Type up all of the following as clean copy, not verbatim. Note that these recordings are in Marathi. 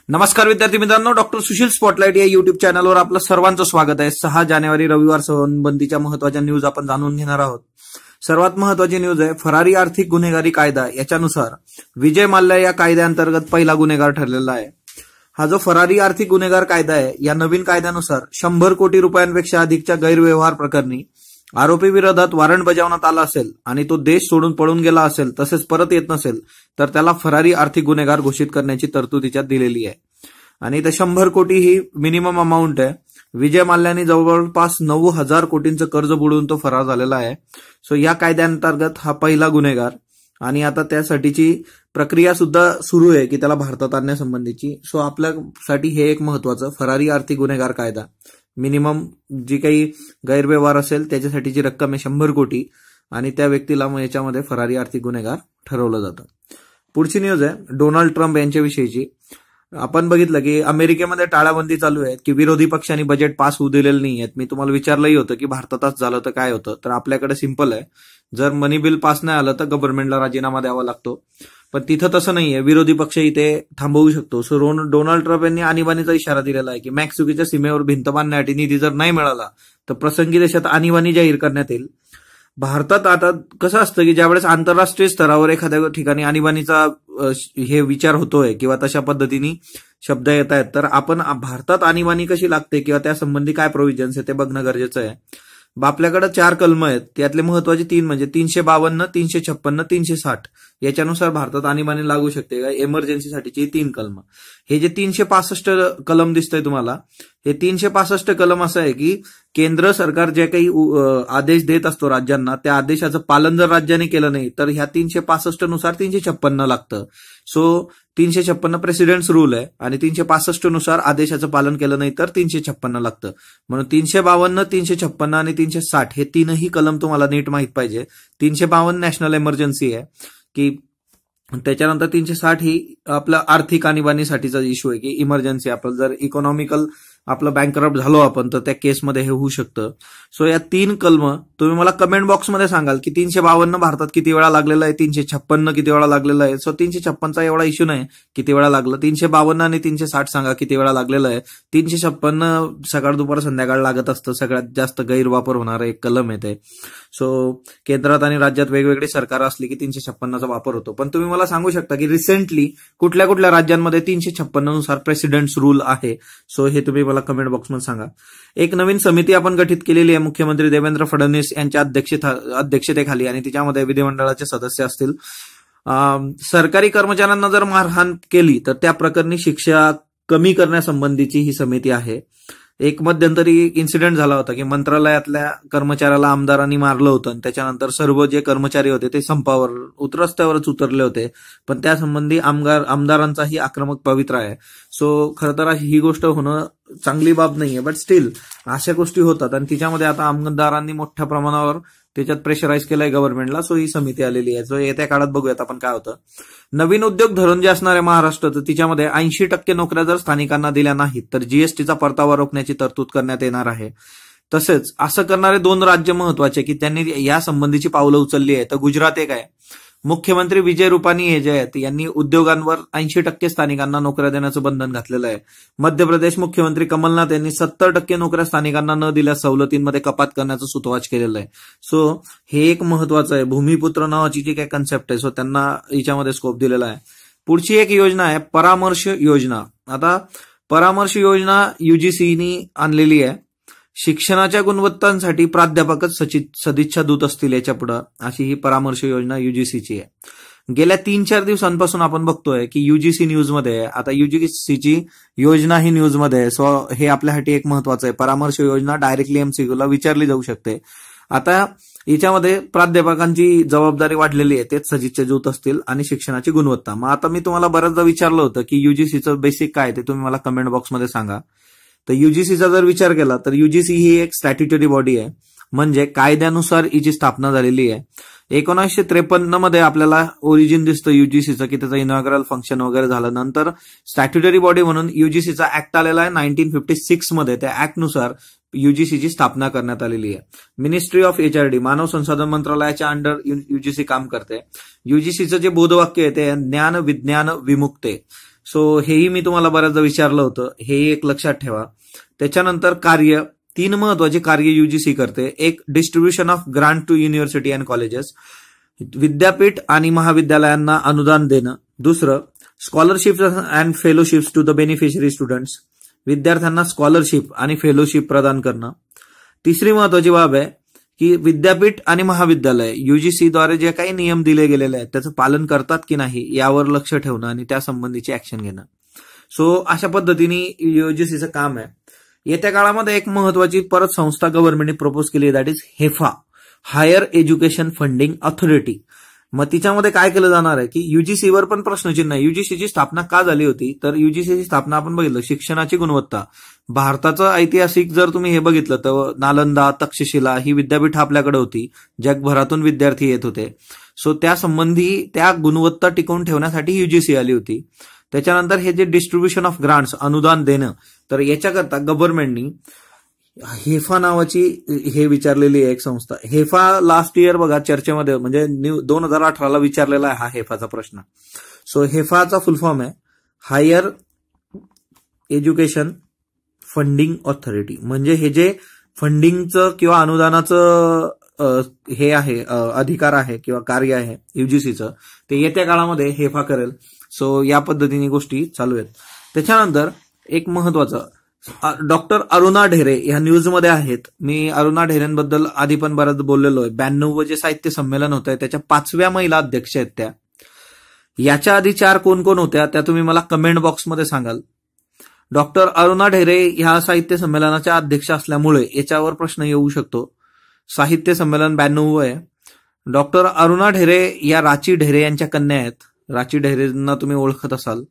नमस्कार विद्यार्थी मित्रांनो, डॉक्टर सुशील स्पॉटलाइट या युट्यूब चॅनलवर आपलं सर्वांचं स्वागत आहे। 6 जानेवारी रविवार संबंधीच्या महत्त्वाच्या न्यूज आपण जाणून घेणार आहोत। सर्वात महत्त्वाची न्यूज आहे फरारी आर्थिक गुन्हेगारी कायदा याच्यानुसार विजय माल्या या कायद्याअंतर्गत पहिला गुन्हेगार ठरलेला आहे। हा जो फरारी आर्थिक गुन्हेगार कायदा आहे या नवीन कायद्यानुसार 100 कोटी रुपयांपेक्षा अधिकच्या गैरव्यवहार प्रकरणी आरोपी विरोधात वॉरंट बजावण्यात आला असेल आणि तो देश सोडून पळून गेला असेल तसेच परत येत नसेल तर त्याला फरारी आर्थिक गुन्हेगार घोषित करण्याची तरतूद तिच्यात दिलेली आहे। आणि ते 100 कोटी ही मिनिमम अमाऊंट आहे। विजय माल्याने जवळपास 9,000 कोटींचं कर्ज बुडवून तो फरार झालेला आहे। सो या कायद्याअंतर्गत हा पहिला गुन्हेगार आणि आता त्यासाठीची प्रक्रिया सुद्धा सुरू आहे की त्याला भारतात आणण्यासंबंधीची। सो आपल्यासाठी हे एक महत्वाचं फरारी आर्थिक गुन्हेगार कायदा मिनिमम जी काही गैरव्यवहार असेल त्याच्यासाठीची रक्कम आहे 100 कोटी आणि त्या व्यक्तीला याच्यामध्ये फरारी आर्थिक गुन्हेगार ठरवलं जातं। पुढची न्यूज आहे डोनाल्ड ट्रम्प यांच्याविषयीची। आपण बघितलं की अमेरिकेमध्ये टाळाबंदी चालू आहे की विरोधी पक्षांनी बजेट पास होऊ दिलेलं नाही आहेत। मी तुम्हाला विचारलंही होतं की भारतातच झालं तर काय होतं, तर आपल्याकडे सिंपल आहे, जर मनी बिल पास नाही आलं तर गव्हर्नमेंटला राजीनामा द्यावा लागतो, पण तिथं तसं नाहीये, विरोधी पक्ष इथे थांबवू शकतो। सो डोनाल्ड ट्रम्प यांनी आणीबाणीचा इशारा दिलेला आहे की मॅक्सिकोच्या सीमेवर भिंत बांधण्यासाठी निधी जर नाही मिळाला तर प्रसंगी देशात आणीबाणी जाहीर करण्यात येईल। भारतात आता कसं असतं की ज्यावेळेस आंतरराष्ट्रीय स्तरावर एखाद्या ठिकाणी आणीबाणीचा हे विचार होतोय किंवा तशा पद्धतीने शब्द येत आहेत तर आपण भारतात आणीबाणी कशी लागते किंवा त्या संबंधी काय प्रोव्हिजन्स आहे ते बघणं गरजेचं आहे। आपल्याकडे 4 कलम आहेत, त्यातले महत्वाचे 3 म्हणजे 352, 356, 360 याच्यानुसार भारतात आणीबाणी लागू शकते का इमर्जन्सीसाठीची 3 कलम। हे जे 365 कलम दिसतंय तुम्हाला, हे 365 कलम असं आहे की केंद्र सरकार जे काही आदेश देत असतो राज्यांना त्या आदेशाचं पालन जर राज्याने केलं नाही तर ह्या 365 नुसार 356 लागतं। सो 356 प्रेसिडेंट्स रूल आहे आणि 365 नुसार आदेशाचं पालन केलं नाही तर 356 लागतं। म्हणून 352, 356 आणि 360 हे 3ही कलम तुम्हाला नीट माहित पाहिजे। 352 नॅशनल इमर्जन्सी आहे की त्याच्यानंतर 360 ही आपलं आर्थिक आणीबाणीसाठीचा इश्यू आहे की इमर्जन्सी, आपलं जर इकॉनॉमिकल आपलं बँकरप्ट झालो आपण तर त्या केसमध्ये हे होऊ शकतं। सो या 3 कलम तुम्ही मला कमेंट बॉक्समध्ये सांगाल की 352 भारतात किती वेळा लागलेला आहे, 356 किती वेळा लागलेला आहे। सो 356चा एवढा इश्यू नाही किती वेळा लागलं, 352 आणि 360 सांगा किती वेळा लागलेलं आहे। 356 सकाळ दुपार संध्याकाळ लागत असतं, सगळ्यात जास्त गैरवापर होणारा एक कलम आहे ते। सो केंद्रात आणि राज्यात वेगवेगळी सरकार असली की 356चा वापर होतो, पण तुम्ही मला सांगू शकता की रिसेंटली कुठल्या कुठल्या राज्यांमध्ये 356 नुसार प्रेसिडेंट्स रूल आहे। सो हे तुम्ही मला कमेंट बॉक्समध्ये सांगा। एक नवीन समिती आपण गठीत केलेली आहे मुख्यमंत्री देवेंद्र फडणवीस यांच्या अध्यक्षतेखाली आणि तिच्यामध्ये विधिमंडळाचे सदस्य असतील। सरकारी कर्मचाऱ्यांना जर मारहाण केली तर त्या प्रकरणी शिक्षा कमी करण्यासंबंधीची ही समिती आहे। एक मध्यंतरी इन्सिडेंट झाला होता की मंत्रालयातल्या कर्मचाऱ्याला आमदारांनी मारलं होतं आणि त्याच्यानंतर सर्व जे कर्मचारी होते ते संपावर रस्त्यावरच उतरले होते, पण त्यासंबंधी आमदारांचाही आक्रमक पवित्रा आहे। सो खरं तर ही गोष्ट होणं चांगली बाब नाहीये, बट स्टील अशा गोष्टी होतात आणि तिच्यामध्ये आता आमदारांनी मोठ्या प्रमाणावर त्याच्यात प्रेशराईज केलंय गव्हर्नमेंटला। सो ही समिती आलेली आहे। सो येत्या काळात बघूयात आपण काय होतं। नवीन उद्योग धोरण जे असणार आहे महाराष्ट्र, तर तिच्यामध्ये 80% नोकऱ्या जर स्थानिकांना दिल्या नाहीत तर जीएसटीचा परतावा रोखण्याची तरतूद करण्यात येणार आहे। तसेच असं करणारे 2 राज्य महत्वाचे की त्यांनी या संबंधीची पावलं उचलली आहे, तर गुजरात एक आहे। मुख्यमंत्री विजय रुपानी हे जे आहेत यांनी उद्योगांवर 80% स्थानिकांना नोकऱ्या देण्याचं बंधन घातलेलं आहे। मध्य प्रदेश मुख्यमंत्री कमलनाथ यांनी 70% नोकऱ्या स्थानिकांना न दिल्यास सवलतींमध्ये कपात करण्याचं सुतोवाच केलेलं आहे। सो हे एक महत्वाचं आहे। भूमिपुत्र नावाची जी काही कन्सेप्ट आहे सो त्यांना याच्यामध्ये स्कोप दिलेला आहे। पुढची एक योजना आहे परामर्श योजना। आता परामर्श योजना युजीसीनी आणलेली आहे। शिक्षणाच्या गुणवत्तांसाठी प्राध्यापकच सदिच्छा दूत असतील याच्या पुढे, अशी ही परामर्श योजना युजीसीची आहे। गेल्या 3-4 दिवसांपासून आपण बघतोय की युजीसी न्यूजमध्ये, आता युजीसीची योजना ही न्यूजमध्ये आहे। सो हे आपल्यासाठी एक महत्वाचं आहे। परामर्श योजना डायरेक्टली एमसीक्यूला विचारली जाऊ शकते। आता याच्यामध्ये प्राध्यापकांची जबाबदारी वाढलेली आहे, तेच सदिच्छा दूत असतील आणि शिक्षणाची गुणवत्ता। मग आता मी तुम्हाला बऱ्याचदा विचारलं होतं की युजीसीचं बेसिक काय ते तुम्ही मला कमेंट बॉक्समध्ये सांगा। तर युजीसीचा जर विचार केला तर युजीसी ही एक स्टॅट्युटरी बॉडी आहे, म्हणजे कायद्यानुसार हिची स्थापना झालेली आहे। 1953 मध्ये आपल्याला ओरिजिन दिसतं युजीसीचं की त्याचं इनॉग्रल फंक्शन वगैरे झालं, नंतर स्टॅट्युटरी बॉडी म्हणून युजीसीचा ऍक्ट आलेला आहे 1956 मध्ये। त्या ऍक्टनुसार युजीसीची स्थापना करण्यात आलेली आहे। मिनिस्ट्री ऑफ एचआरडी मानव संसाधन मंत्रालयाच्या अंडर युजीसी काम करते। युजीसीचं जे बोधवाक्य आहे ते ज्ञान विज्ञान विमुक्ते। सो हेही मी तुम्हाला बऱ्याचदा विचारलं होतं, हे एक लक्षात ठेवा. त्याच्यानंतर कार्य, 3 महत्वाची कार्य युजीसी करते. एक, distribution of grant to university and colleges, विद्यापीठ आणि महाविद्यालयांना अनुदान देणं. दुसरं, scholarship and fellowships to the beneficiary students, विद्यार्थ्यांना स्कॉलरशिप आणि फेलोशिप प्रदान करणं. तिसरी महत्वाची बाब आहे की विद्यापीठ आणि महाविद्यालय युजीसीद्वारे जे काही नियम दिले गेलेले आहेत त्याचं पालन करतात की नाही यावर लक्ष ठेवणं आणि त्यासंबंधीची ऍक्शन घेणं. सो अशा पद्धतीने युजीसीचं काम आहे. येत्या काळामध्ये एक महत्वाची परत संस्था गव्हर्नमेंटने प्रपोज केली, that is HEFA, higher education funding authority. मग तिच्यामध्ये काय केलं जाणार आहे की युजीसीवर पण प्रश्नचिन्ह आहे. युजीसीची स्थापना का झाली होती, तर युजीसीची स्थापना आपण बघितलं, शिक्षणाची गुणवत्ता. भारताचं ऐतिहासिक जर तुम्ही हे बघितलं तर नालंदा, तक्षशिला ही विद्यापीठ आपल्याकडे होती, जगभरातून विद्यार्थी येत होते. सो त्या संबंधी त्या गुणवत्ता टिकवून ठेवण्यासाठी युजीसी आली होती. त्याच्यानंतर हे जे डिस्ट्रीब्युशन ऑफ ग्रांट्स, अनुदान देणं, तर याच्याकरता गव्हर्नमेंटनी हेफा नावाची हे विचारलेली आहे एक संस्था. हेफा लास्ट इयर बघा चर्चेमध्ये म्हणजे 2018ला विचारलेला आहे हा हेफाचा प्रश्न. सो हेफाचा फुल फॉर्म आहे हायर एज्युकेशन फंडिंग ऑथॉरिटी. म्हणजे हे जे फंडिंगचं किंवा अनुदानाचं हे आहे, अधिकार आहे किंवा कार्य आहे युजीसीचं, ते येत्या काळामध्ये हेफा करेल. सो या पद्धतीने गोष्टी चालू आहेत. त्याच्यानंतर एक महत्वाचं, डॉक्टर अरुणा ढेरे ह्या न्यूजमध्ये आहेत. मी अरुणा ढेरेंबद्दल आधी पण बऱ्याच बोललेलो आहे. 92 जे साहित्य संमेलन होतंय त्याच्या 5व्या महिला अध्यक्ष आहेत त्या. याच्या आधी 4 कोण कोण होत्या त्या तुम्ही मला कमेंट बॉक्समध्ये सांगाल. डॉक्टर अरुणा ढेरे ह्या साहित्य संमेलनाच्या अध्यक्ष असल्यामुळे याच्यावर प्रश्न येऊ शकतो. साहित्य संमेलन 92 आहे. डॉक्टर अरुणा ढेरे या राची ढेरे यांच्या कन्या आहेत. राची ढेरेंना तुम्ही ओळखत असाल.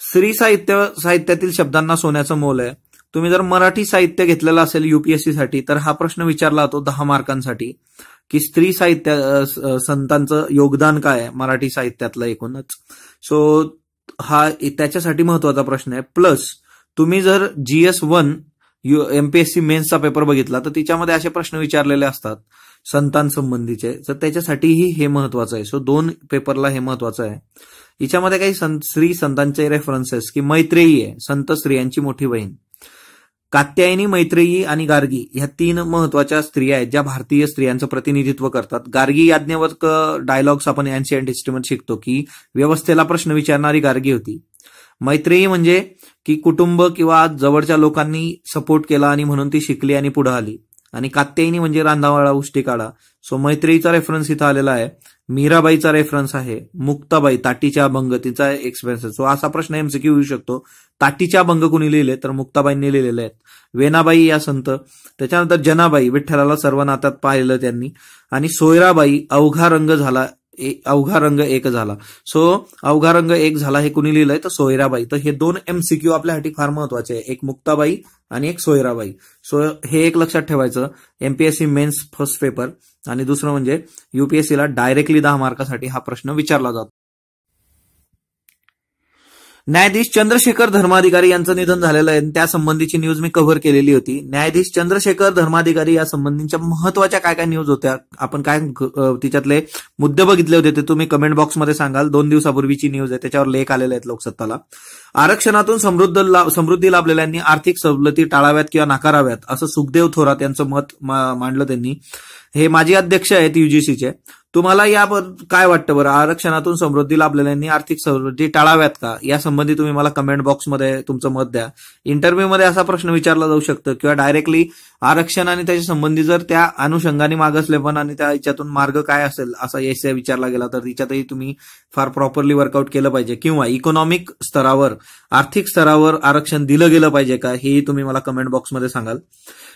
स्त्री साहित्यातील शब्दांना सोन्याचं मोल आहे. तुम्ही जर मराठी साहित्य घेतलेलं असेल युपीएससी साठी तर हा प्रश्न विचारला जातो 10 मार्कांसाठी की स्त्री साहित्य संतांचं योगदान काय आहे मराठी साहित्यातलं एकूणच. सो हा त्याच्यासाठी महत्वाचा प्रश्न आहे. प्लस तुम्ही जर GS1 एमपीएससी मेन्सचा पेपर बघितला तर तिच्यामध्ये असे प्रश्न विचारलेले असतात संतांसंबंधीचे, तर त्याच्यासाठीही हे महत्वाचं आहे. सो 2 पेपरला हे महत्वाचं आहे. हिच्यामध्ये काही स्त्री संतांचे रेफरन्सेस की मैत्रेयी आहे, संत स्त्रियांची मोठी बहीण. कात्यायनी, मैत्रेयी आणि गार्गी ह्या 3 महत्वाच्या स्त्रिया आहेत ज्या भारतीय स्त्रियांचं प्रतिनिधित्व करतात. गार्गी याज्ञवल्क डायलॉग्स आपण एन्शियंट हिस्ट्रीमध्ये शिकतो की व्यवस्थेला प्रश्न विचारणारी गार्गी होती. मैत्रेयी म्हणजे की कुटुंब किंवा जवळच्या लोकांनी सपोर्ट केला आणि म्हणून ती शिकली आणि पुढे आली. आणि कात्यायनी म्हणजे रांधावाळा उष्टी काढा. सो मैत्रेयीचा रेफरन्स इथं आलेला आहे. मीराबाईचा रेफरन्स आहे. मुक्ताबाई, ताटीच्या अभंग, तिचा एक्सपिरियन्स. सो असा प्रश्न एमसीक्यू येऊ शकतो. ताटीच्या अभंग कुणी लिहिले तर मुक्ताबाईंनी लिहिलेले आहेत. वेनाबाई या संत. त्याच्यानंतर जनाबाई, विठ्ठलाला सर्व नात्यात पाहिलं त्यांनी. आणि सोयराबाई, अवघा रंग एक झाला. सो अवघा रंग एक झाला हे कुणी लिहिलंय तर सोयराबाई. तर हे 2 एमसीक्यू आपल्यासाठी फार महत्वाचे आहे, एक मुक्ताबाई आणि एक सोयराबाई. सो हे एक लक्षात ठेवायचं एमपीएससी मेन्स फर्स्ट पेपर. आणि दुसरं म्हणजे युपीएससीला डायरेक्टली 10 मार्कासाठी हा प्रश्न विचारला जातो. न्यायाधीश चंद्रशेखर धर्माधिकारी यांचं निधन झालेलं आहे. त्यासंबंधीची न्यूज मी कव्हर केलेली होती. न्यायाधीश चंद्रशेखर धर्माधिकारी या संबंधीच्या महत्वाच्या काय काय न्यूज होत्या, आपण काय तिच्यातले मुद्दे बघितले होते ते तुम्ही कमेंट बॉक्समध्ये सांगाल. 2 दिवसापूर्वीची न्यूज आहे, त्याच्यावर लेख आलेले आहेत लोकसत्ताला. आरक्षणातून समृद्धी लाभलेल्यांनी आर्थिक सवलती टाळाव्यात किंवा नाकाराव्यात असं सुखदेव थोरात यांचं मत मांडलं त्यांनी. हे माजी अध्यक्ष आहेत युजीसीचे. तुम्हाला यावर काय वाटतं बरं, आरक्षणातून समृद्धी लाभलेल्यांनी आर्थिक सवलती टाळाव्यात का, या संबंधी तुम्ही मला कमेंट बॉक्समध्ये तुमचं मत द्या. इंटरव्ह्यूमध्ये असा प्रश्न विचारला जाऊ शकतो किंवा डायरेक्टली आरक्षण आणि त्याच्या संबंधी जर त्या अनुषंगाने मागासलेपण आणि त्या याच्यातून मार्ग काय असेल असा एसे विचारला गेला तर तिच्यातही तुम्ही फार प्रॉपरली वर्कआउट केलं पाहिजे. किंवा इकॉनॉमिक स्तरावर, आर्थिक स्तरावर आरक्षण दिलं गेलं पाहिजे का, हेही तुम्ही मला कमेंट बॉक्समध्ये सांगाल.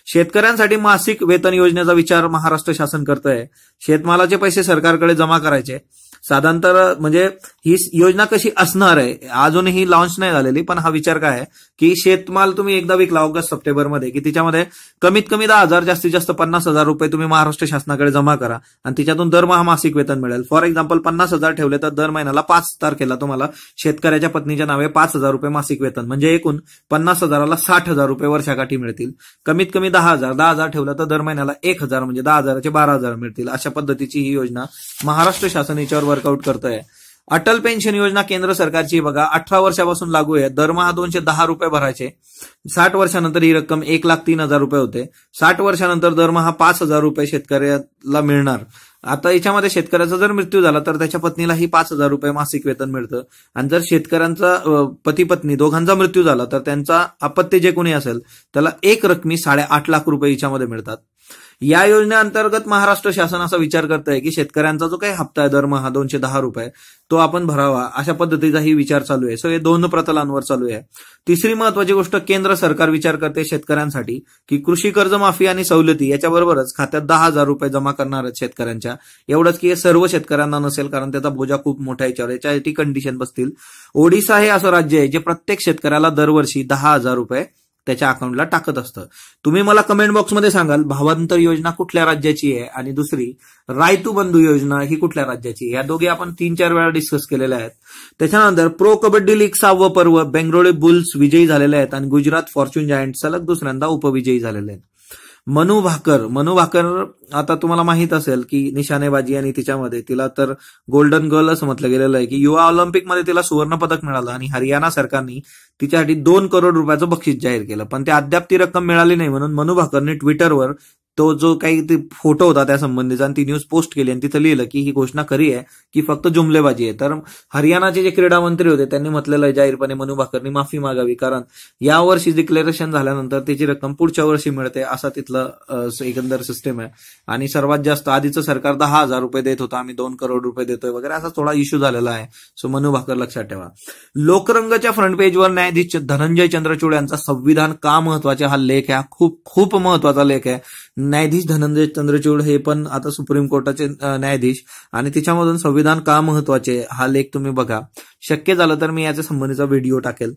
शेतकऱ्यांसाठी मासिक वेतन योजनेचा विचार महाराष्ट्र शासन करतंय. शेतमालाचे पैसे सरकारकडे जमा करायचे. साधारणतः म्हणजे ही योजना कशी असणार आहे अजूनही लॉन्च नाही झालेली, पण हा विचार काय आहे की शेतमाल तुम्ही एकदा विकला ऑगस्ट सप्टेंबरमध्ये की तिच्यामध्ये कमीत कमी 10,000 जास्तीत जास्त 50,000 रुपये तुम्ही महाराष्ट्र शासनाकडे जमा करा आणि तिच्यातून दरमहा मासिक वेतन मिळेल. फॉर एक्झाम्पल 50,000 ठेवले तर दर महिन्याला 5 तारखेला तुम्हाला शेतकऱ्याच्या पत्नीच्या नावे 5,000 रुपये मासिक वेतन, म्हणजे एकूण 50,000ला 60,000 रुपये वर्षाकाठी मिळतील. कमीत कमी 10,000 ठेवलं तर दर महिन्याला 1,000 म्हणजे 10,000चे 12,000 मिळतील. अशा पद्धतीची ही योजना महाराष्ट्र शासन याच्यावर वर्कआउट करतंय. अटल पेन्शन योजना केंद्र सरकारची बघा, 18 वर्षापासून लागू आहे. दरमहा 210 रुपये भरायचे. 60 वर्षानंतर ही रक्कम 1,03,000 रुपये होते. 60 वर्षानंतर दरमहा 5,000 रुपये शेतकऱ्याला मिळणार. आता याच्यामध्ये शेतकऱ्याचा जर मृत्यू झाला तर त्याच्या पत्नीलाही 5,000 रुपये मासिक वेतन मिळतं. आणि जर शेतकऱ्यांचा पती पत्नी दोघांचा मृत्यू झाला तर त्यांचा अपत्य जे कोणी असेल त्याला एक रकमी 8.5 लाख रुपये याच्यामध्ये मिळतात. या योजनेअंतर्गत महाराष्ट्र शासन असा विचार करत आहे की शेतकऱ्यांचा जो काही हप्ता आहे दरमहा 210 रुपये तो आपण भरावा, अशा पद्धतीचाही विचार चालू आहे. सो हे 2 प्रतलांवर चालू आहे. तिसरी महत्वाची गोष्ट, केंद्र सरकार विचार करते शेतकऱ्यांसाठी की कृषी कर्जमाफी आणि सवलती याच्याबरोबरच खात्यात 10,000 रुपये जमा करणार आहेत शेतकऱ्यांच्या. एवढंच की हे सर्व शेतकऱ्यांना नसेल, कारण त्याचा बोजा खूप मोठा याच्यावर. याच्यासाठी कंडिशन बसतील. ओडिशा हे असं राज्य आहे जे प्रत्येक शेतकऱ्याला दरवर्षी 10,000 रुपये त्याच्या अकाउंटला टाकत असतं. तुम्ही मला कमेंट बॉक्समध्ये सांगाल भावांतर योजना कुठल्या राज्याची आहे आणि दुसरी रायतू बंधू योजना ही कुठल्या राज्याची आहे. या दोघे आपण 3-4 वेळा डिस्कस केलेल्या आहेत. त्याच्यानंतर प्रो कबड्डी लीग 6वं पर्व, बेंगळुरू बुल्स विजयी झालेले आहेत आणि गुजरात फॉर्च्यून जायंट सलग दुसऱ्यांदा उपविजयी झालेले आहेत. मनू भाकर आता तुम्हाला माहित असेल की निशाणेबाजी आणि तिच्यामध्ये तिला तर गोल्डन गर्ल असं म्हटलं गेलेलं आहे की युवा ऑलिम्पिकमध्ये तिला सुवर्ण पदक मिळालं आणि हरियाणा सरकारने तिच्यासाठी 2 करोड रुपयाचं बक्षीस जाहीर केलं. पण ते अद्याप ती रक्कम मिळाली नाही, म्हणून मनू भाकरने ट्विटरवर तो जो काही ते फोटो होता त्या संबंधीचा आणि ती न्यूज पोस्ट केली आणि तिथं लिहिलं की ही घोषणा खरी आहे की फक्त जुमलेबाजी आहे. तर हरियाणाचे जे क्रीडा मंत्री होते त्यांनी म्हटलेलं आहे जाहीरपणे मनू भाकरनी माफी मागावी, कारण यावर्षी डिक्लेरेशन झाल्यानंतर त्याची रक्कम पुढच्या वर्षी मिळते असा तिथलं एकंदर सिस्टम आहे. आणि सर्वात जास्त आधीचं सरकार 10,000 रुपये देत होतं, आम्ही 2 करोड रुपये देतोय वगैरे असा थोडा इश्यू झालेला आहे. सो मनू भाकर लक्षात ठेवा. लोकरंगच्या फ्रंट पेजवर न्यायाधीश धनंजय चंद्रचूड यांचा संविधान का महत्वाचा हा लेख आहे. खूप खूप महत्वाचा लेख आहे. न्यायाधीश धनंजय चंद्रचूड हे पण आता सुप्रीम कोर्टाचे न्यायाधीश आणि तिच्यामधून संविधान का महत्वाचे हा लेख तुम्ही बघा. शक्य झालं तर मी याच्या संबंधीचा व्हिडिओ टाकेल.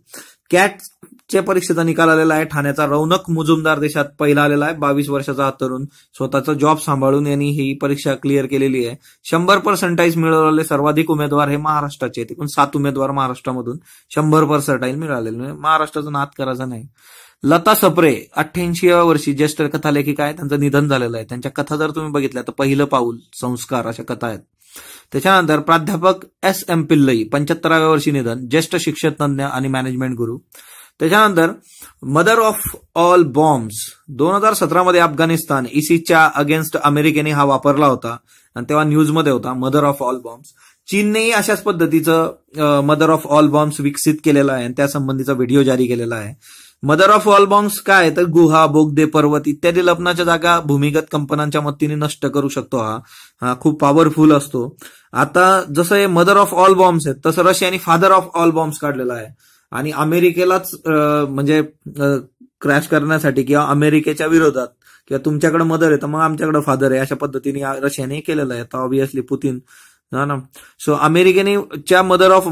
कॅटच्या परीक्षेचा निकाल आलेला आहे. ठाण्याचा रौनक मुजुमदार देशात पहिला आलेला आहे. 22 वर्षाचा हा तरुण स्वतःचा जॉब सांभाळून यांनी ही परीक्षा क्लिअर केलेली आहे. 100% मिळवलेले सर्वाधिक उमेदवार हे महाराष्ट्राचे आहेत. एकूण 7 उमेदवार महाराष्ट्रामधून 100% मिळालेले. महाराष्ट्राचा नाद करायचा नाही. लता सप्रे 88व्या वर्षी ज्येष्ठ कथालेखिका आहे. त्यांचं निधन झालेलं आहे. त्यांच्या कथा जर तुम्ही बघितल्या तर पहिलं पाऊल, संस्कार अशा कथा आहेत. त्याच्यानंतर प्राध्यापक S.M. पिल्लई 75व्या वर्षी निधन, ज्येष्ठ शिक्षणतज्ञ आणि मॅनेजमेंट गुरु. त्याच्यानंतर mother of all bombs 2017 Afghanistan ISISच्या अगेन्स्ट अमेरिकेने हा वापरला होता आणि तेव्हा न्यूजमध्ये होता मदर ऑफ ऑल बॉम्ब्स. चीननेही अशाच पद्धतीचं मदर ऑफ ऑल बॉम्ब्स विकसित केलेला आहे आणि त्या संबंधीचा व्हिडिओ जारी केलेला आहे. मदर ऑफ ऑल बॉम्ब्स काय तर गुहा, बोगदे, पर्वत इत्यादी लपण्याच्या जागा भूमिगत कंपन्यांच्या मदतीने नष्ट करू शकतो. हा खूप पॉवरफुल असतो. आता जसं हे मदर ऑफ ऑल बॉम्ब्स आहेत तसं रशियाने फादर ऑफ ऑल बॉम्ब्स काढलेला आहे आणि अमेरिकेलाच म्हणजे क्रॅश करण्यासाठी किंवा अमेरिकेच्या विरोधात किंवा तुमच्याकडे मदर आहे तर मग आमच्याकडे फादर आहे अशा पद्धतीने रशियाने केलेलं आहे. तर ऑब्व्हियसली पुतीन ना. सो अमेरिकेच्या मदर ऑफ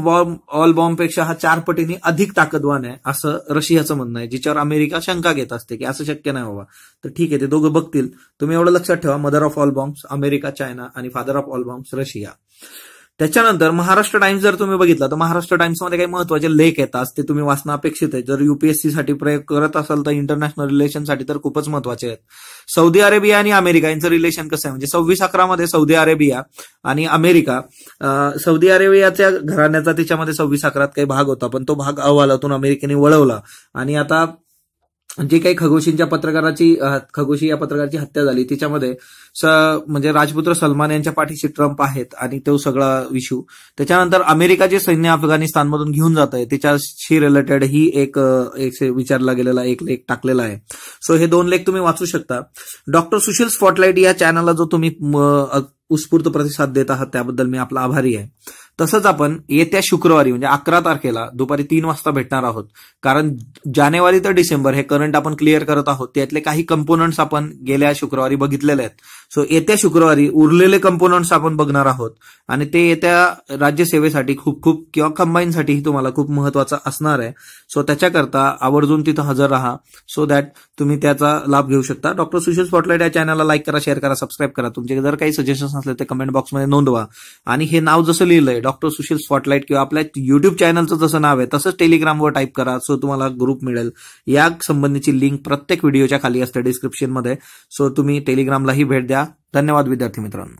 ऑल बॉम्ब पेक्षा हा 4 पटीने अधिक ताकदवान आहे असं रशियाचं म्हणणं आहे, जिच्यावर अमेरिका शंका घेत असते की असं शक्य नाही बाबा. तर ठीक आहे, ते दोघं बघतील. तुम्ही एवढं लक्षात ठेवा, mother of all bombs America, China आणि father of all bombs Russia. त्याच्यानंतर महाराष्ट्र टाइम्स जर तुम्ही बघितला तर महाराष्ट्र टाइम्समध्ये काही महत्वाचे लेख येतात ते तुम्ही वाचणं अपेक्षित आहे. जर UPSC साठी प्रयोग करत असाल तर इंटरनॅशनल रिलेशनसाठी तर खूपच महत्वाचे आहेत. सौदी अरेबिया आणि अमेरिका यांचं रिलेशन कसं आहे, म्हणजे 26/11 सौदी अरेबिया आणि अमेरिका, सौदी अरेबियाच्या घराण्याचा त्याच्यामध्ये 26/11 काही भाग होता पण तो भाग अहवालातून अमेरिकेने वळवला आणि आता जे काही खगोशी या पत्रकाराची हत्या झाली तिच्यामध्ये म्हणजे राजपुत्र सलमान यांच्या पाठीशी ट्रम्प आहेत आणि तो सगळा इश्यू. त्याच्यानंतर अमेरिका जे सैन्य अफगाणिस्तानमधून घेऊन जात आहे त्याच्याशी रिलेटेड ही एक विचारला गेलेला एक लेख टाकलेला आहे. सो हे 2 लेख तुम्ही वाचू शकता. डॉक्टर सुशील स्पॉटलाइट या चॅनलला जो तुम्ही उत्स्फूर्त प्रतिसाद देत आहात त्याबद्दल मी आपला आभारी आहे. तसंच आपण येत्या शुक्रवारी म्हणजे 11 तारखेला दुपारी 3 वाजता भेटणार आहोत, कारण जानेवारी ते डिसेंबर हे करंट आपण क्लिअर करत आहोत. त्यातले काही कंपोनंट्स आपण गेल्या शुक्रवारी बघितलेले आहेत. सो येत्या शुक्रवारी उरलेले कंपोनंट्स आपण बघणार आहोत आणि ते येत्या राज्यसेवेसाठी खूप किंवा कंबाईनसाठी तुम्हाला खूप महत्वाचं असणार आहे. सो त्याच्याकरता आवर्जून तिथं हजर राहा सो दॅट तुम्ही त्याचा लाभ घेऊ शकता. डॉक्टर सुशील स्पॉटलाइट या चॅनलला लाईक करा, शेअर करा, सबस्क्राईब करा. तुमचे जर काही सजेशन्स असले ते कमेंट बॉक्समध्ये नोंदवा आणि हे नाव जसं लिहिलंय डॉक्टर सुशील स्पॉटलाइट किंवा आपल्या युट्यूब चॅनलचं जसं नाव आहे तसंच टेलिग्रामवर टाईप करा. सो तुम्हाला ग्रुप मिळेल. या संबंधीची लिंक प्रत्येक व्हिडिओच्या खाली असते डिस्क्रिप्शनमध्ये. सो तुम्ही टेलिग्रामलाही भेट द्या. धन्यवाद विद्यार्थी मित्रांनो.